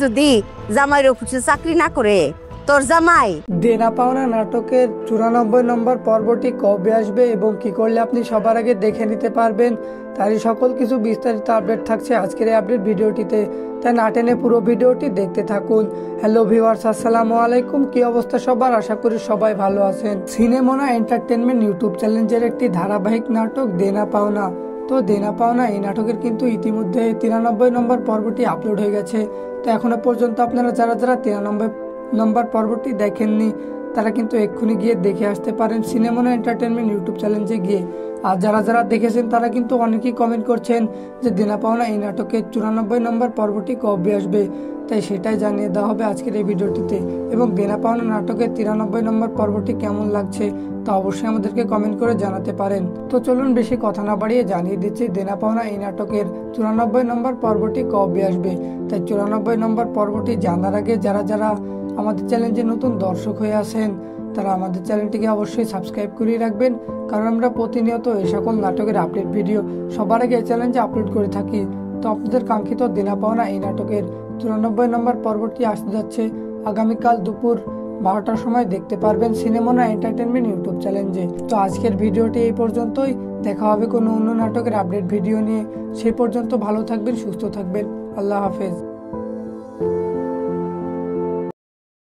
যদি জামাইর অফিসে চাকরি না করে, তোর জামাই দেনা পাওনা নাটকের 94 নম্বর পর্বটি কবে আসবে এবং কি করলে আপনি সবার আগে দেখে নিতে পারবেন, তারই সকল কিছু বিস্তারিত আপডেট থাকছে আজকের এই আপডেট ভিডিওটিতে। তাই না টেনে পুরো ভিডিওটি দেখতে থাকুন। হ্যালো ভিউয়ার্স, আসসালামু আলাইকুম। কি অবস্থা সবার? আশা করি সবাই ভালো আছেন। সিনেমোনা এন্টারটেনমেন্ট ইউটিউব চ্যানেলের একটি ধারাবাহিক নাটক দেনা পাওনা। তো দেনা পাওনা এই নাটকের কিন্তু ইতিমধ্যে 93 নম্বর পর্বটি আপলোড হয়ে গেছে। তো এখনো পর্যন্ত আপনারা যারা 93 নম্বর পর্বটি দেখেননি তারা কিন্তু এক্ষুনি গিয়ে দেখে আসতে পারেন সিনেমোনা এন্টারটেনমেন্ট ইউটিউব চ্যানেলে গিয়ে। আর যারা দেখেছেন তারা কিন্তু অনেকেই কমেন্ট করছেন যে দেনা পাওনা এই নাটকের 94 নম্বর পর্বটি কবে আসবে, তাই সেটাই জানিয়ে দেওয়া হবে আজকের এই ভিডিওটিতে। এবং দেনা পাওনা নাটকের 93 নম্বর পর্বটি কেমন লাগছে তা অবশ্যই আমাদেরকে কমেন্ট করে জানাতে পারেন। তো চলুন বেশি কথা না বাড়িয়ে জানিয়ে দিচ্ছি দেনা পাওনা এই নাটকের 94 নম্বর পর্বটি কবে আসবে। তাই 94 নম্বর পর্বটি জানার আগে যারা আমাদের চ্যানেলে নতুন দর্শক হয়ে আছেন তারা আমাদের চ্যানেলটিকে অবশ্যই সাবস্ক্রাইব করে রাখবেন, কারণ আমরা প্রতিনিয়ত এই সকল নাটকের আপডেট ভিডিও সবার আগে এই চ্যানেলে আপলোড করে থাকি। তো আপনাদের কাঙ্ক্ষিত দেনা পাওনা এই নাটকের 94 নম্বর পর্বটি আসতে যাচ্ছে আগামীকাল দুপুর 12টার সময় দেখতে পারবেন সিনেমোনা এন্টারটেনমেন্ট ইউটিউব চ্যানেলে। তো আজকের ভিডিওটি এই পর্যন্তই, দেখা হবে কোনো অন্য নাটকের আপডেট ভিডিও নিয়ে। সেই পর্যন্ত ভালো থাকবেন, সুস্থ থাকবেন। আল্লাহ হাফেজ।